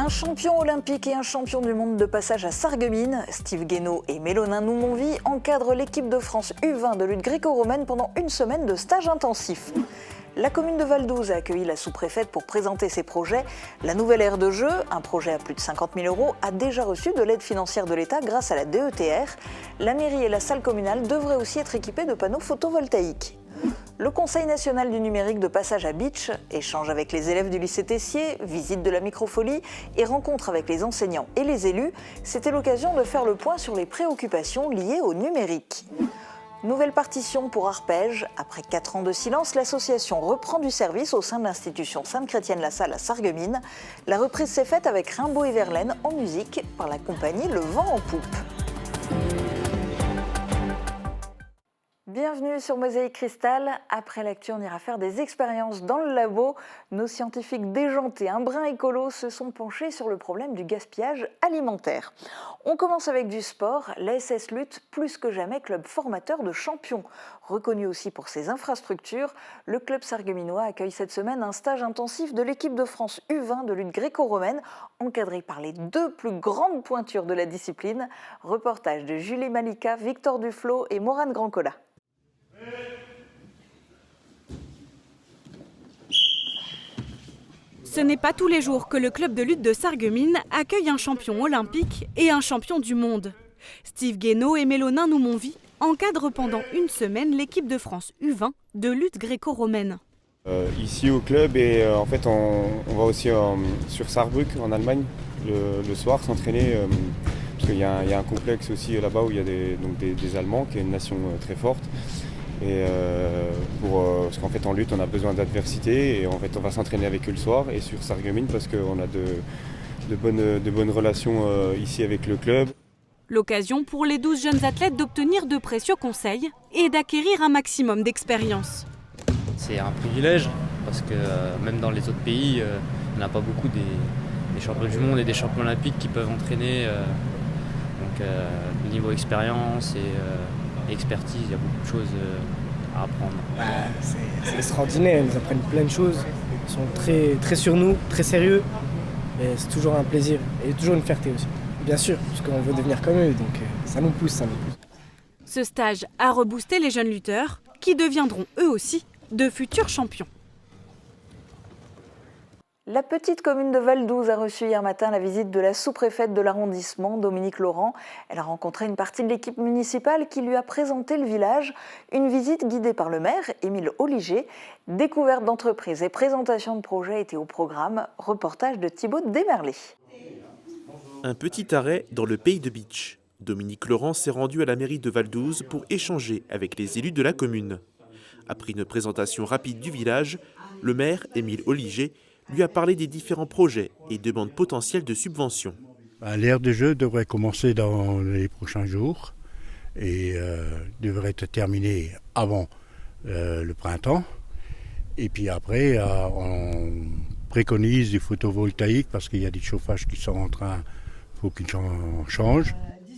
Un champion olympique et un champion du monde de passage à Sarreguemines, Steve Guénaud et Mélonin Noumonvi encadrent l'équipe de France U20 de lutte gréco-romaine pendant une semaine de stage intensif. La commune de Valdouze a accueilli la sous-préfète pour présenter ses projets. La nouvelle aire de jeu, un projet à plus de 50 000 €, a déjà reçu de l'aide financière de l'État grâce à la DETR. La mairie et la salle communale devraient aussi être équipées de panneaux photovoltaïques. Le Conseil national du numérique de passage à Bitche, échange avec les élèves du lycée Tessier, visite de la microfolie et rencontre avec les enseignants et les élus, c'était l'occasion de faire le point sur les préoccupations liées au numérique. Nouvelle partition pour Arpège. Après 4 ans de silence, l'association reprend du service au sein de l'institution Sainte-Chrétienne-la-Salle à Sarreguemines. La reprise s'est faite avec Rimbaud et Verlaine en musique par la compagnie Le Vent en Poupe. Bienvenue sur Mosaïque Cristal. Après l'actu, on ira faire des expériences dans le labo. Nos scientifiques déjantés, un brin écolo, se sont penchés sur le problème du gaspillage alimentaire. On commence avec du sport. L'ASS Lutte, plus que jamais club formateur de champions. Reconnu aussi pour ses infrastructures, le club sarregueminois accueille cette semaine un stage intensif de l'équipe de France U20 de lutte gréco-romaine, encadré par les 2 plus grandes pointures de la discipline. Reportage de Julie Malika, Victor Duflo et Morane Grandcola. Ce n'est pas tous les jours que le club de lutte de Sarreguemines accueille un champion olympique et un champion du monde. Steve Guénaud et Mélonin Noumonvi encadrent pendant une semaine l'équipe de France U20 de lutte gréco-romaine. Ici au club et en fait on va aussi sur Saarbrück en Allemagne le soir s'entraîner parce qu'il y a un complexe aussi là-bas où il y a des Allemands qui est une nation très forte. Et parce qu'en fait en lutte on a besoin d'adversité et en fait on va s'entraîner avec eux le soir et sur Sarreguemines parce qu'on a de bonnes relations ici avec le club. L'occasion pour les 12 jeunes athlètes d'obtenir de précieux conseils et d'acquérir un maximum d'expérience. C'est un privilège parce que même dans les autres pays, il n'y en a pas beaucoup des champions du monde et des champions olympiques qui peuvent entraîner. Donc niveau expérience et expertise, il y a beaucoup de choses à apprendre. C'est extraordinaire, ils nous apprennent plein de choses, ils sont très, très sur nous, très sérieux, et c'est toujours un plaisir et toujours une fierté aussi. Bien sûr, parce qu'on veut devenir comme eux, donc ça nous pousse. Ce stage a reboosté les jeunes lutteurs qui deviendront eux aussi de futurs champions. La petite commune de Valdouze a reçu hier matin la visite de la sous-préfète de l'arrondissement, Dominique Laurent. Elle a rencontré une partie de l'équipe municipale qui lui a présenté le village. Une visite guidée par le maire, Émile Oliger. Découverte d'entreprises et présentation de projets étaient au programme. Reportage de Thibaut Desmerlé. Un petit arrêt dans le pays de Bitche. Dominique Laurent s'est rendu à la mairie de Valdouze pour échanger avec les élus de la commune. Après une présentation rapide du village, le maire, Émile Oliger, lui a parlé des différents projets et demandes potentielles de subventions. L'aire de jeu devrait commencer dans les prochains jours et devrait être terminée avant le printemps. Et puis après, on préconise du photovoltaïque parce qu'il y a des chauffages qui sont en train, il faut qu'ils changent.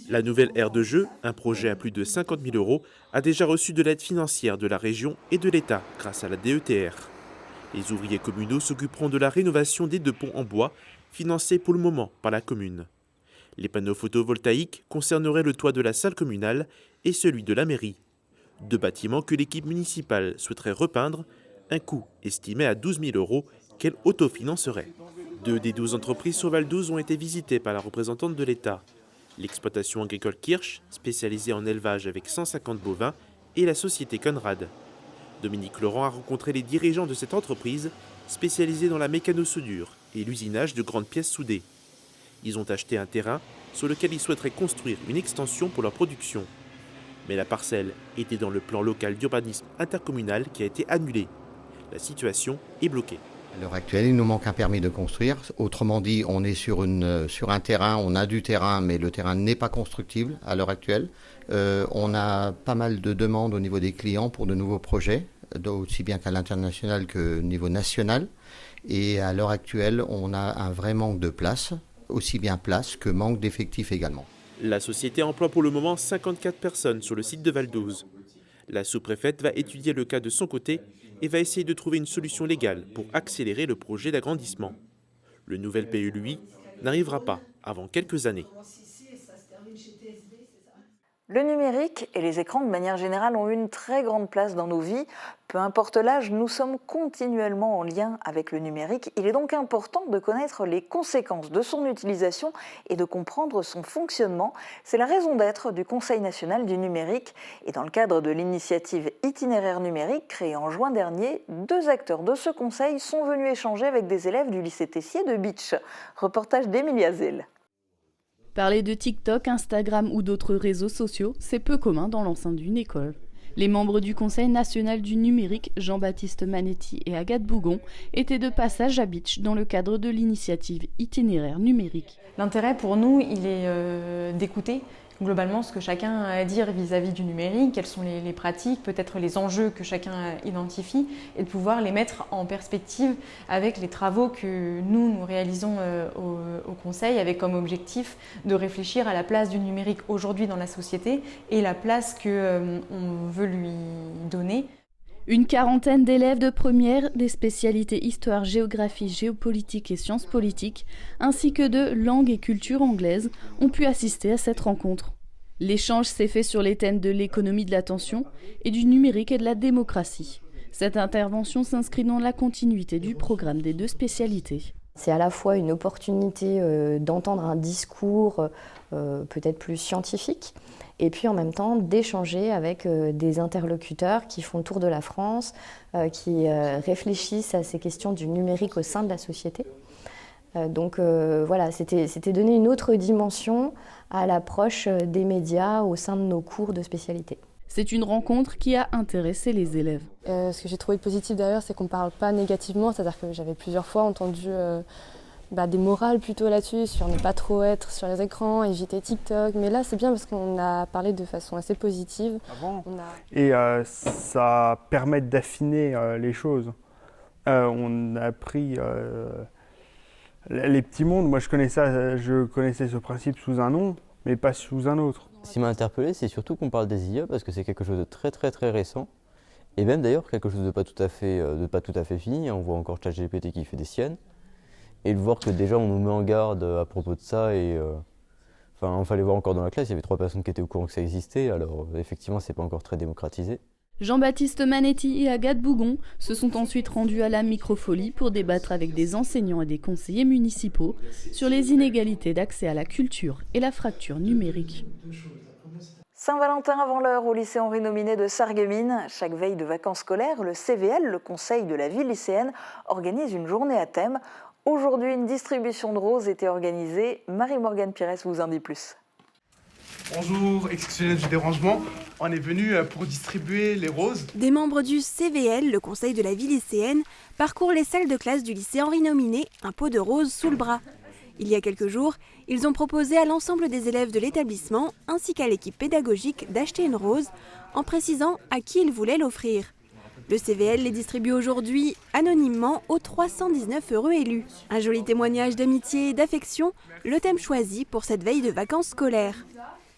La nouvelle aire de jeu, un projet à plus de 50 000 €, a déjà reçu de l'aide financière de la région et de l'État grâce à la DETR. Les ouvriers communaux s'occuperont de la rénovation des 2 ponts en bois, financés pour le moment par la commune. Les panneaux photovoltaïques concerneraient le toit de la salle communale et celui de la mairie. 2 bâtiments que l'équipe municipale souhaiterait repeindre, un coût estimé à 12 000 € qu'elle autofinancerait. 2 des 12 entreprises sur Valdouze ont été visitées par la représentante de l'État. L'exploitation agricole Kirsch, spécialisée en élevage avec 150 bovins, et la société Conrad. Dominique Laurent a rencontré les dirigeants de cette entreprise spécialisée dans la mécano-soudure et l'usinage de grandes pièces soudées. Ils ont acheté un terrain sur lequel ils souhaiteraient construire une extension pour leur production. Mais la parcelle était dans le plan local d'urbanisme intercommunal qui a été annulé. La situation est bloquée. À l'heure actuelle, il nous manque un permis de construire. Autrement dit, on est sur un terrain, on a du terrain, mais le terrain n'est pas constructible à l'heure actuelle. On a pas mal de demandes au niveau des clients pour de nouveaux projets, aussi bien qu'à l'international que au niveau national. Et à l'heure actuelle, on a un vrai manque de place, aussi bien place que manque d'effectifs également. La société emploie pour le moment 54 personnes sur le site de Valdouze. La sous-préfète va étudier le cas de son côté et va essayer de trouver une solution légale pour accélérer le projet d'agrandissement. Le nouvel PE, lui, n'arrivera pas avant quelques années. Le numérique et les écrans de manière générale ont une très grande place dans nos vies. Peu importe l'âge, nous sommes continuellement en lien avec le numérique. Il est donc important de connaître les conséquences de son utilisation et de comprendre son fonctionnement. C'est la raison d'être du Conseil national du numérique. Et dans le cadre de l'initiative Itinéraire numérique créée en juin dernier, 2 acteurs de ce conseil sont venus échanger avec des élèves du lycée Tessier de Bitche. Reportage d'Emilie Hazel. Parler de TikTok, Instagram ou d'autres réseaux sociaux, c'est peu commun dans l'enceinte d'une école. Les membres du Conseil national du numérique, Jean-Baptiste Manetti et Agathe Bougon, étaient de passage à Bitche dans le cadre de l'initiative Itinéraire numérique. L'intérêt pour nous, il est d'écouter globalement ce que chacun a à dire vis-à-vis du numérique, quelles sont les pratiques, peut-être les enjeux que chacun identifie, et de pouvoir les mettre en perspective avec les travaux que nous réalisons au Conseil, avec comme objectif de réfléchir à la place du numérique aujourd'hui dans la société et la place qu'on veut lui donner. Une quarantaine d'élèves de première des spécialités histoire, géographie, géopolitique et sciences politiques, ainsi que de langue et culture anglaise, ont pu assister à cette rencontre. L'échange s'est fait sur les thèmes de l'économie de l'attention et du numérique et de la démocratie. Cette intervention s'inscrit dans la continuité du programme des 2 spécialités. C'est à la fois une opportunité d'entendre un discours peut-être plus scientifique, et puis en même temps d'échanger avec des interlocuteurs qui font le tour de la France, qui réfléchissent à ces questions du numérique au sein de la société. Donc voilà, c'était donner une autre dimension à l'approche des médias au sein de nos cours de spécialité. C'est une rencontre qui a intéressé les élèves. Ce que j'ai trouvé de positif d'ailleurs, c'est qu'on ne parle pas négativement, c'est-à-dire que j'avais plusieurs fois entendu des morales plutôt là-dessus, sur ne pas trop être sur les écrans, éviter TikTok. Mais là, c'est bien parce qu'on a parlé de façon assez positive. Et ça permet d'affiner les choses. On a appris les petits mondes. Moi, je connaissais ce principe sous un nom, mais pas sous un autre. Ce qui m'a interpellé, c'est surtout qu'on parle des IA parce que c'est quelque chose de très très très récent. Et même d'ailleurs quelque chose de pas tout à fait fini. On voit encore ChatGPT qui fait des siennes. Et de voir que déjà on nous met en garde à propos de ça et il fallait voir encore dans la classe, il y avait 3 personnes qui étaient au courant que ça existait, alors effectivement c'est pas encore très démocratisé. Jean-Baptiste Manetti et Agathe Bougon se sont ensuite rendus à la Microfolie pour débattre avec des enseignants et des conseillers municipaux sur les inégalités d'accès à la culture et la fracture numérique. Saint-Valentin avant l'heure au lycée Henri Nominet de Sarreguemines. Chaque veille de vacances scolaires, le CVL, le Conseil de la ville lycéenne, organise une journée à thème. Aujourd'hui, une distribution de roses était organisée. Marie-Morgane Pires vous en dit plus. Bonjour, excusez du dérangement. On est venu pour distribuer les roses. Des membres du CVL, le Conseil de la vie lycéenne, parcourent les salles de classe du lycée Henri Nominet, un pot de roses sous le bras. Il y a quelques jours, ils ont proposé à l'ensemble des élèves de l'établissement ainsi qu'à l'équipe pédagogique d'acheter une rose en précisant à qui ils voulaient l'offrir. Le CVL les distribue aujourd'hui anonymement aux 319 heureux élus. Un joli témoignage d'amitié et d'affection, le thème choisi pour cette veille de vacances scolaires.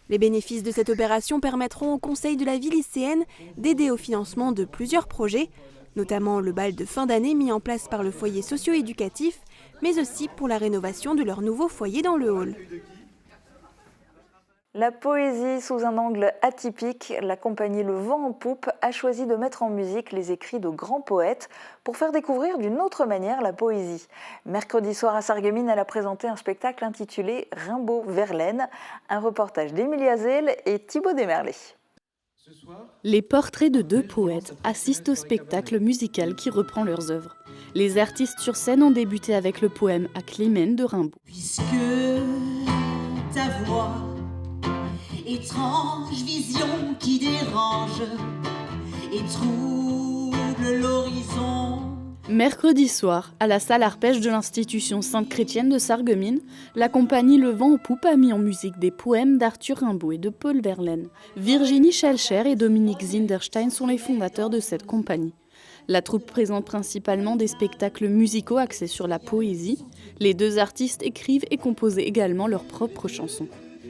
Les bénéfices de cette opération permettront au Conseil de la vie lycéenne d'aider au financement de plusieurs projets, notamment le bal de fin d'année mis en place par le foyer socio-éducatif, mais aussi pour la rénovation de leur nouveau foyer dans le hall. La poésie sous un angle atypique, la compagnie Le Vent en Poupe a choisi de mettre en musique les écrits de grands poètes pour faire découvrir d'une autre manière la poésie. Mercredi soir à Sarreguemines, elle a présenté un spectacle intitulé Rimbaud-Verlaine, un reportage d'Emilie Hazel et Thibaut Desmerlet. Les portraits de 2 poètes assistent au spectacle musical qui reprend leurs œuvres. Les artistes sur scène ont débuté avec le poème à Climène de Rimbaud. Puisque ta voix, étrange vision qui dérange et trouble l'horizon. Mercredi soir, à la salle Arpège de l'institution Sainte-Chrétienne de Sarreguemines, la compagnie Le Vent en Poupe a mis en musique des poèmes d'Arthur Rimbaud et de Paul Verlaine. Virginie Schelcher et Dominique Zinderstein sont les fondateurs de cette compagnie. La troupe présente principalement des spectacles musicaux axés sur la poésie. Les 2 artistes écrivent et composent également leurs propres chansons.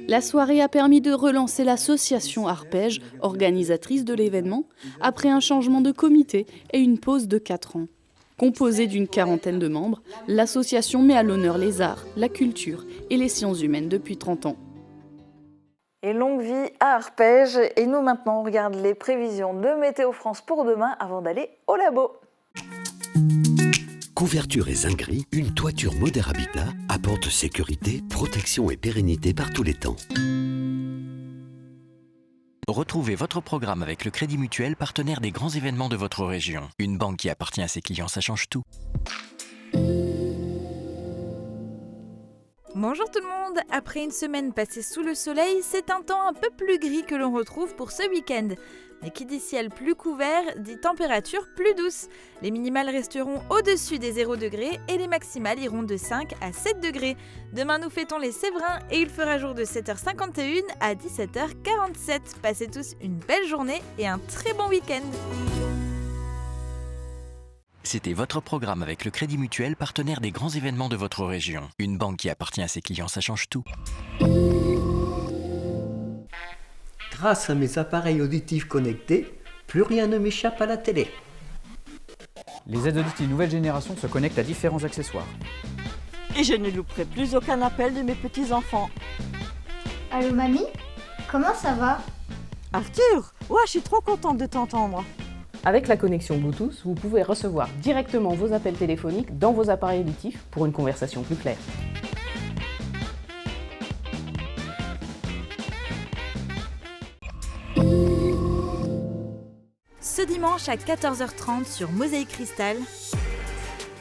La soirée a permis de relancer l'association Arpège, organisatrice de l'événement, après un changement de comité et une pause de 4 ans. Composée d'une 40aine de membres, l'association met à l'honneur les arts, la culture et les sciences humaines depuis 30 ans. Et longue vie à Arpège. Et nous maintenant, on regarde les prévisions de Météo France pour demain avant d'aller au labo. Couverture et zinguerie, une toiture Moder Habitat apporte sécurité, protection et pérennité par tous les temps. Retrouvez votre programme avec le Crédit Mutuel, partenaire des grands événements de votre région. Une banque qui appartient à ses clients, ça change tout. Bonjour tout le monde. Après une semaine passée sous le soleil, c'est un temps un peu plus gris que l'on retrouve pour ce week-end. Mais qui dit ciel plus couvert, dit température plus douce. Les minimales resteront au-dessus des 0 degrés et les maximales iront de 5 à 7 degrés. Demain, nous fêtons les Séverins et il fera jour de 7h51 à 17h47. Passez tous une belle journée et un très bon week-end. C'était votre programme avec le Crédit Mutuel, partenaire des grands événements de votre région. Une banque qui appartient à ses clients, ça change tout. Grâce à mes appareils auditifs connectés, plus rien ne m'échappe à la télé. Les aides auditives nouvelle génération se connectent à différents accessoires. Et je ne louperai plus aucun appel de mes petits-enfants. Allô mamie? Comment ça va? Arthur, ouais, je suis trop contente de t'entendre. Avec la connexion Bluetooth, vous pouvez recevoir directement vos appels téléphoniques dans vos appareils auditifs pour une conversation plus claire. Ce dimanche à 14h30 sur Mosaïque Cristal,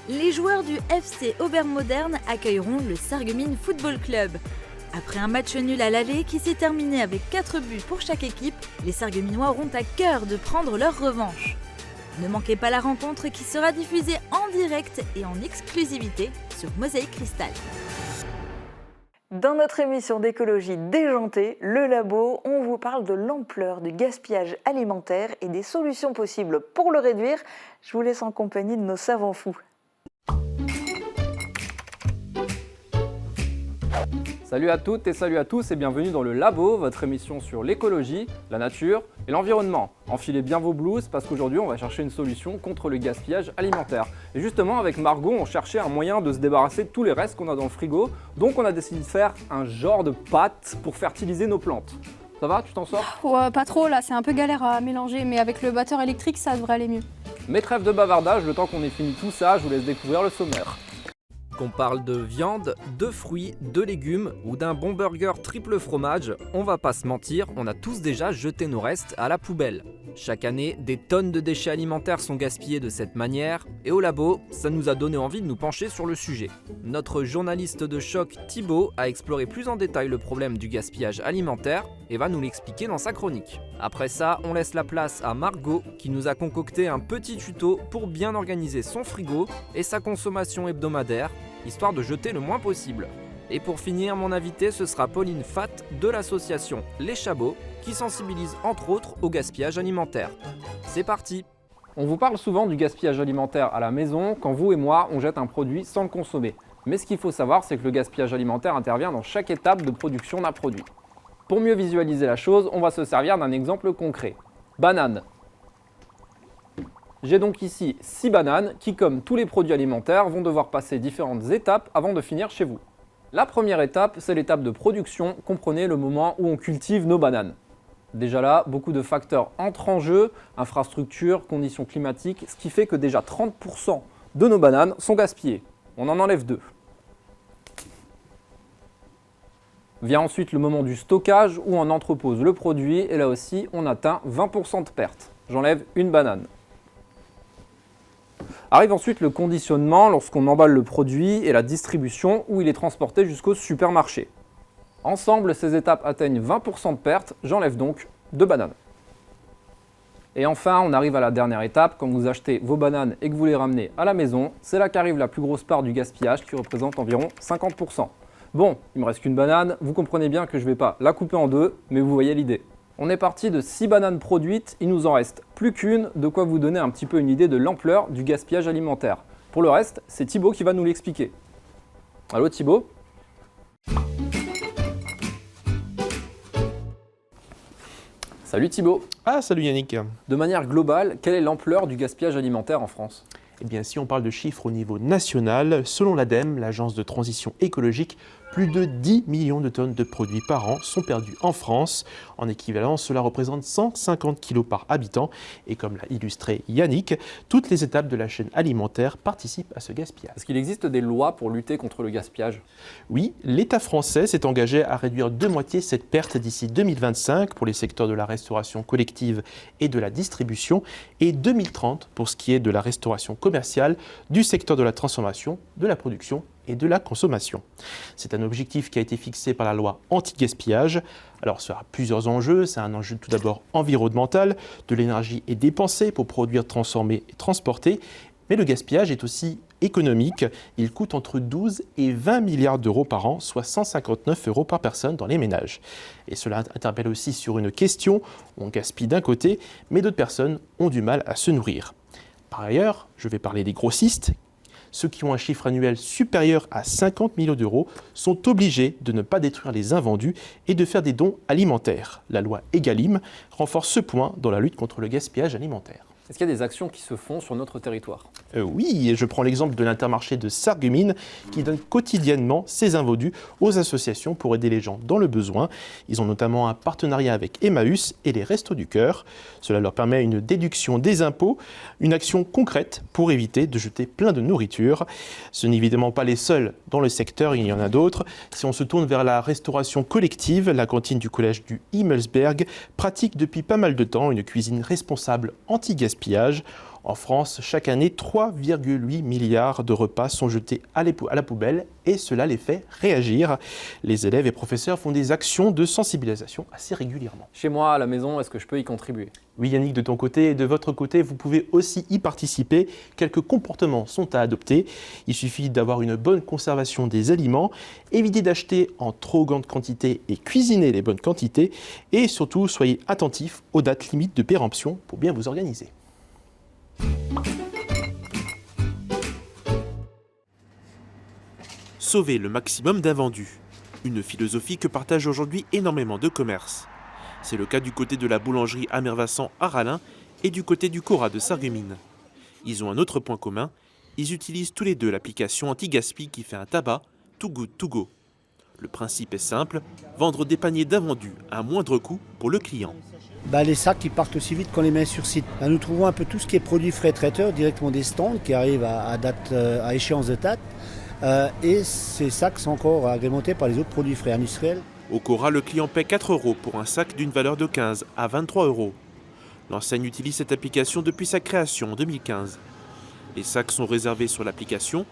les joueurs du FC Auvergne Moderne accueilleront le Sarreguemines Football Club. Après un match nul à l'aller qui s'est terminé avec 4 buts pour chaque équipe, les Sarregueminois auront à cœur de prendre leur revanche. Ne manquez pas la rencontre qui sera diffusée en direct et en exclusivité sur Mosaïque Cristal. Dans notre émission d'écologie déjantée, le labo, on vous parle de l'ampleur du gaspillage alimentaire et des solutions possibles pour le réduire. Je vous laisse en compagnie de nos savants fous. Salut à toutes et salut à tous et bienvenue dans le Labo, votre émission sur l'écologie, la nature et l'environnement. Enfilez bien vos blouses parce qu'aujourd'hui on va chercher une solution contre le gaspillage alimentaire. Et justement avec Margot on cherchait un moyen de se débarrasser de tous les restes qu'on a dans le frigo, donc on a décidé de faire un genre de pâte pour fertiliser nos plantes. Ça va, tu t'en sors? Ouais, pas trop là, c'est un peu galère à mélanger, mais avec le batteur électrique ça devrait aller mieux. Mais trêve de bavardage, le temps qu'on ait fini tout ça, je vous laisse découvrir le sommaire. Qu'on parle de viande, de fruits, de légumes ou d'un bon burger triple fromage, on va pas se mentir, on a tous déjà jeté nos restes à la poubelle. Chaque année, des tonnes de déchets alimentaires sont gaspillés de cette manière, et au labo, ça nous a donné envie de nous pencher sur le sujet. Notre journaliste de choc Thibaut a exploré plus en détail le problème du gaspillage alimentaire et va nous l'expliquer dans sa chronique. Après ça, on laisse la place à Margot qui nous a concocté un petit tuto pour bien organiser son frigo et sa consommation hebdomadaire, histoire de jeter le moins possible. Et pour finir, mon invité, ce sera Pauline Fatt de l'association Les Chabots, qui sensibilise entre autres au gaspillage alimentaire. C'est parti! On vous parle souvent du gaspillage alimentaire à la maison quand vous et moi, on jette un produit sans le consommer. Mais ce qu'il faut savoir, c'est que le gaspillage alimentaire intervient dans chaque étape de production d'un produit. Pour mieux visualiser la chose, on va se servir d'un exemple concret. Banane. J'ai donc ici 6 bananes qui, comme tous les produits alimentaires, vont devoir passer différentes étapes avant de finir chez vous. La première étape, c'est l'étape de production, comprenez le moment où on cultive nos bananes. Déjà là, beaucoup de facteurs entrent en jeu, infrastructures, conditions climatiques, ce qui fait que déjà 30% de nos bananes sont gaspillées. On en enlève 2. Vient ensuite le moment du stockage où on entrepose le produit et là aussi on atteint 20% de perte. J'enlève une banane. Arrive ensuite le conditionnement lorsqu'on emballe le produit et la distribution où il est transporté jusqu'au supermarché. Ensemble, ces étapes atteignent 20% de perte, j'enlève donc 2 bananes. Et enfin, on arrive à la dernière étape, quand vous achetez vos bananes et que vous les ramenez à la maison, c'est là qu'arrive la plus grosse part du gaspillage qui représente environ 50%. Bon, il me reste qu'une banane, vous comprenez bien que je ne vais pas la couper en deux, mais vous voyez l'idée. On est parti de 6 bananes produites, il nous en reste plus qu'une, de quoi vous donner un petit peu une idée de l'ampleur du gaspillage alimentaire. Pour le reste, c'est Thibaut qui va nous l'expliquer. Allô Thibaut ? Salut Thibaut. Ah, salut Yannick. De manière globale, quelle est l'ampleur du gaspillage alimentaire en France ? Eh bien, si on parle de chiffres au niveau national, selon l'ADEME, l'Agence de transition écologique, plus de 10 millions de tonnes de produits par an sont perdus en France. En équivalent, cela représente 150 kg par habitant. Et comme l'a illustré Yannick, toutes les étapes de la chaîne alimentaire participent à ce gaspillage. Est-ce qu'il existe des lois pour lutter contre le gaspillage ? Oui, l'État français s'est engagé à réduire de moitié cette perte d'ici 2025 pour les secteurs de la restauration collective et de la distribution et 2030 pour ce qui est de la restauration commerciale, du secteur de la transformation, de la production et de la consommation. C'est un objectif qui a été fixé par la loi anti-gaspillage. Alors, ça a plusieurs enjeux. C'est un enjeu tout d'abord environnemental. De l'énergie est dépensée pour produire, transformer et transporter. Mais le gaspillage est aussi économique. Il coûte entre 12 et 20 milliards d'euros par an, soit 159 euros par personne dans les ménages. Et cela interpelle aussi sur une question. On gaspille d'un côté, mais d'autres personnes ont du mal à se nourrir. Par ailleurs, je vais parler des grossistes. Ceux qui ont un chiffre annuel supérieur à 50 millions d'euros sont obligés de ne pas détruire les invendus et de faire des dons alimentaires. La loi Egalim renforce ce point dans la lutte contre le gaspillage alimentaire. Est-ce qu'il y a des actions qui se font sur notre territoire ? Oui, et je prends l'exemple de l'Intermarché de Sarreguemines qui donne quotidiennement ses invendus aux associations pour aider les gens dans le besoin. Ils ont notamment un partenariat avec Emmaüs et les Restos du Cœur. Cela leur permet une déduction des impôts, une action concrète pour éviter de jeter plein de nourriture. Ce n'est évidemment pas les seuls dans le secteur, il y en a d'autres. Si on se tourne vers la restauration collective, la cantine du collège du Himmelsberg pratique depuis pas mal de temps une cuisine responsable anti-gaspillage. En France, chaque année, 3,8 milliards de repas sont jetés à la poubelle et cela les fait réagir. Les élèves et professeurs font des actions de sensibilisation assez régulièrement. Chez moi, à la maison, est-ce que je peux y contribuer ? Oui Yannick, de ton côté et de votre côté, vous pouvez aussi y participer. Quelques comportements sont à adopter. Il suffit d'avoir une bonne conservation des aliments, éviter d'acheter en trop grande quantité et cuisiner les bonnes quantités. Et surtout, soyez attentifs aux dates limites de péremption pour bien vous organiser. Sauver le maximum d'invendus. Une philosophie que partagent aujourd'hui énormément de commerces. C'est le cas du côté de la boulangerie Amer-Vincent à Rallin et du côté du Cora de Sarreguemines. Ils ont un autre point commun, ils utilisent tous les deux l'application anti-gaspi qui fait un tabac, Too Good To Go. Le principe est simple, vendre des paniers d'invendus à moindre coût pour le client. Les sacs ils partent aussi vite qu'on les met sur site. Nous trouvons un peu tout ce qui est produits frais traiteurs directement des stands qui arrivent à échéance de date. Et ces sacs sont encore agrémentés par les autres produits frais industriels. Au Cora, le client paie 4 € pour un sac d'une valeur de 15 à 23 €. L'enseigne utilise cette application depuis sa création en 2015. Les sacs sont réservés sur l'application,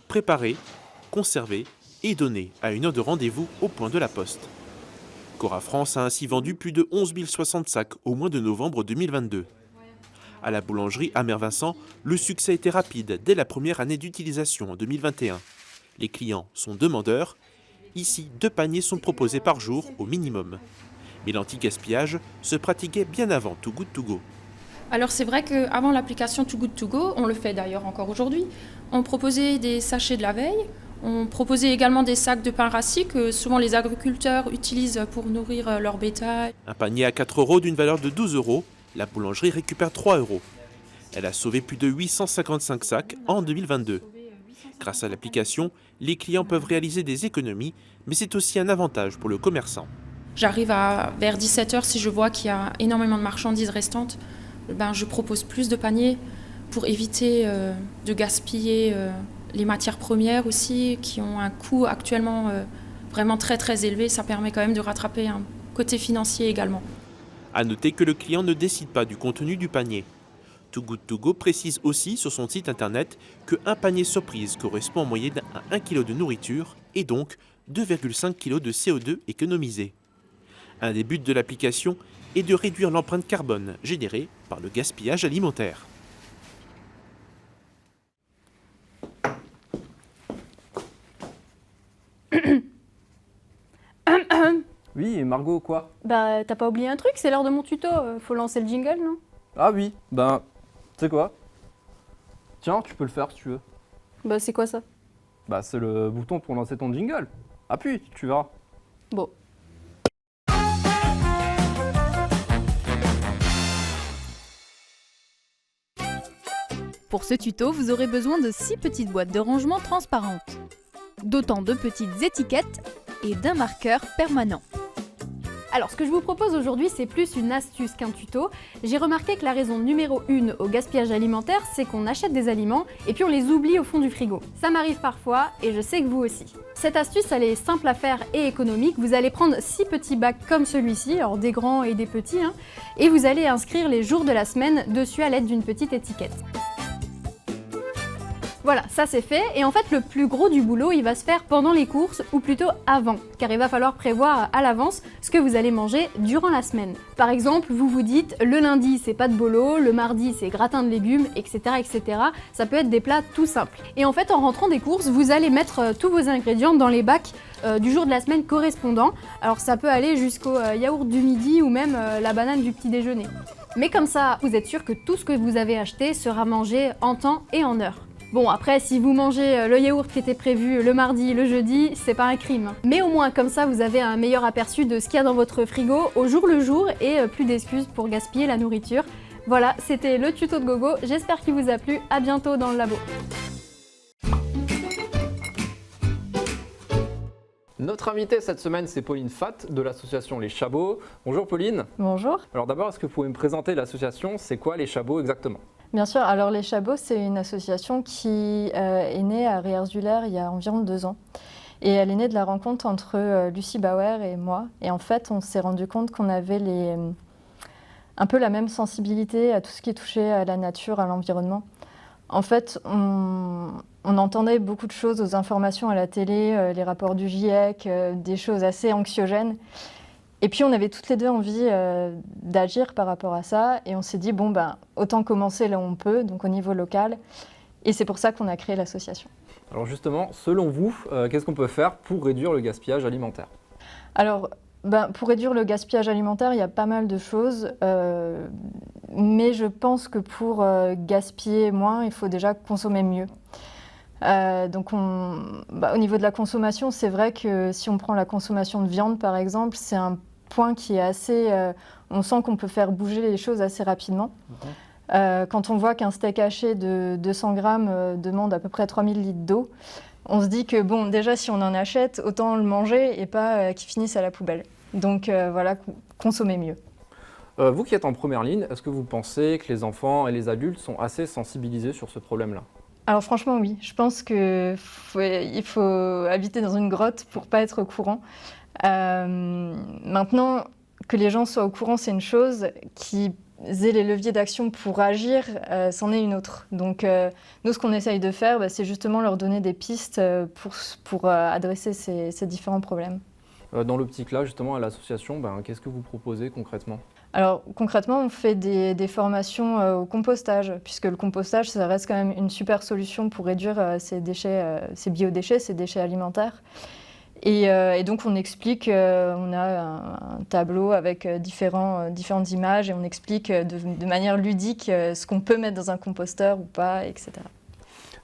préparés, conservés et donnés à une heure de rendez-vous au point de la poste. Cora France a ainsi vendu plus de 11 060 sacs au mois de novembre 2022. À la boulangerie Amer-Vincent, le succès était rapide dès la première année d'utilisation en 2021. Les clients sont demandeurs. Ici, 2 paniers sont proposés par jour au minimum. Mais l'anti-gaspillage se pratiquait bien avant Too Good To Go. Alors c'est vrai qu'avant l'application Too Good To Go, on le fait d'ailleurs encore aujourd'hui, on proposait des sachets de la veille, on proposait également des sacs de pain rassis que souvent les agriculteurs utilisent pour nourrir leur bétail. Un panier à 4 € d'une valeur de 12 €, la boulangerie récupère 3 €. Elle a sauvé plus de 855 sacs en 2022. Grâce à l'application, les clients peuvent réaliser des économies, mais c'est aussi un avantage pour le commerçant. J'arrive vers 17h, si je vois qu'il y a énormément de marchandises restantes, je propose plus de paniers pour éviter de gaspiller les matières premières aussi, qui ont un coût actuellement vraiment très très élevé. Ça permet quand même de rattraper un côté financier également. À noter que le client ne décide pas du contenu du panier. Too Good To Go précise aussi sur son site internet qu'un panier surprise correspond en moyenne à 1 kg de nourriture et donc 2,5 kg de CO2 économisés. Un des buts de l'application est de réduire l'empreinte carbone générée par le gaspillage alimentaire. Oui, et Margot, quoi ? T'as pas oublié un truc, c'est l'heure de mon tuto, faut lancer le jingle, non? Ah oui, tu sais quoi ? Tiens, tu peux le faire si tu veux. C'est quoi ça? C'est le bouton pour lancer ton jingle. Appuie, tu verras. Bon. Pour ce tuto, vous aurez besoin de 6 petites boîtes de rangement transparentes, d'autant de petites étiquettes et d'un marqueur permanent. Alors, ce que je vous propose aujourd'hui, c'est plus une astuce qu'un tuto. J'ai remarqué que la raison numéro 1 au gaspillage alimentaire, c'est qu'on achète des aliments et puis on les oublie au fond du frigo. Ça m'arrive parfois et je sais que vous aussi. Cette astuce, elle est simple à faire et économique. Vous allez prendre 6 petits bacs comme celui-ci, alors des grands et des petits, et vous allez inscrire les jours de la semaine dessus à l'aide d'une petite étiquette. Voilà, ça c'est fait, et en fait le plus gros du boulot il va se faire pendant les courses, ou plutôt avant, car il va falloir prévoir à l'avance ce que vous allez manger durant la semaine. Par exemple, vous vous dites le lundi c'est pâte bolo, le mardi c'est gratin de légumes, etc. etc. Ça peut être des plats tout simples. Et en fait en rentrant des courses, vous allez mettre tous vos ingrédients dans les bacs du jour de la semaine correspondant. Alors ça peut aller jusqu'au yaourt du midi ou même la banane du petit déjeuner. Mais comme ça, vous êtes sûr que tout ce que vous avez acheté sera mangé en temps et en heure. Bon, après, si vous mangez le yaourt qui était prévu le mardi, le jeudi, c'est pas un crime. Mais au moins, comme ça, vous avez un meilleur aperçu de ce qu'il y a dans votre frigo au jour le jour et plus d'excuses pour gaspiller la nourriture. Voilà, c'était le tuto de Gogo, j'espère qu'il vous a plu, à bientôt dans le labo. Notre invitée cette semaine, c'est Pauline Fatt de l'association Les Chabots. Bonjour Pauline. Bonjour. Alors d'abord, est-ce que vous pouvez me présenter l'association? C'est quoi Les Chabots exactement? Bien sûr, alors Les Chabots, c'est une association qui est née à Reyers-du-Lert il y a environ 2 ans. Et elle est née de la rencontre entre Lucie Bauer et moi. Et en fait, on s'est rendu compte qu'on avait un peu la même sensibilité à tout ce qui touchait à la nature, à l'environnement. En fait, on entendait beaucoup de choses aux informations à la télé, les rapports du GIEC, des choses assez anxiogènes. Et puis on avait toutes les deux envie d'agir par rapport à ça. Et on s'est dit, bon, ben, autant commencer là où on peut, donc au niveau local. Et c'est pour ça qu'on a créé l'association. Alors justement, selon vous, qu'est-ce qu'on peut faire pour réduire le gaspillage alimentaire? Alors, pour réduire le gaspillage alimentaire, il y a pas mal de choses. Mais je pense que pour gaspiller moins, il faut déjà consommer mieux. Donc au niveau de la consommation, c'est vrai que si on prend la consommation de viande par exemple, c'est un point qui est assez... on sent qu'on peut faire bouger les choses assez rapidement. Quand on voit qu'un steak haché de 200 grammes demande à peu près 3000 litres d'eau, on se dit que bon, déjà si on en achète, autant le manger et pas qu'il finisse à la poubelle. Donc voilà, consommer mieux. Vous qui êtes en première ligne, est-ce que vous pensez que les enfants et les adultes sont assez sensibilisés sur ce problème-là? Alors franchement oui, je pense qu'il faut habiter dans une grotte pour pas être au courant. Maintenant, que les gens soient au courant, c'est une chose, qu'ils aient les leviers d'action pour agir, c'en est une autre. Donc nous, ce qu'on essaye de faire, c'est justement leur donner des pistes pour adresser ces différents problèmes. Dans l'optique là, justement, à l'association, qu'est-ce que vous proposez concrètement? Alors concrètement, on fait des formations au compostage, puisque le compostage, ça reste quand même une super solution pour réduire ces déchets, ces biodéchets, ces déchets alimentaires. Et donc on explique, on a un tableau avec différentes images et on explique de manière ludique ce qu'on peut mettre dans un composteur ou pas, etc.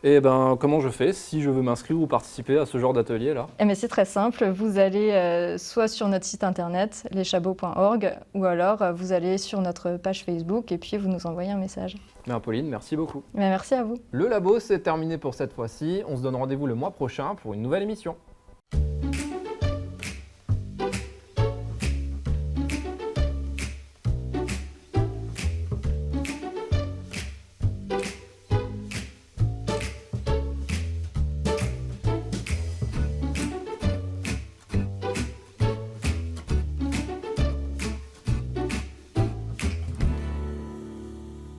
Et comment je fais si je veux m'inscrire ou participer à ce genre d'atelier là? C'est très simple, vous allez soit sur notre site internet leschabots.org ou alors vous allez sur notre page Facebook et puis vous nous envoyez un message. Pauline, merci beaucoup. Merci à vous. Le labo c'est terminé pour cette fois-ci, on se donne rendez-vous le mois prochain pour une nouvelle émission.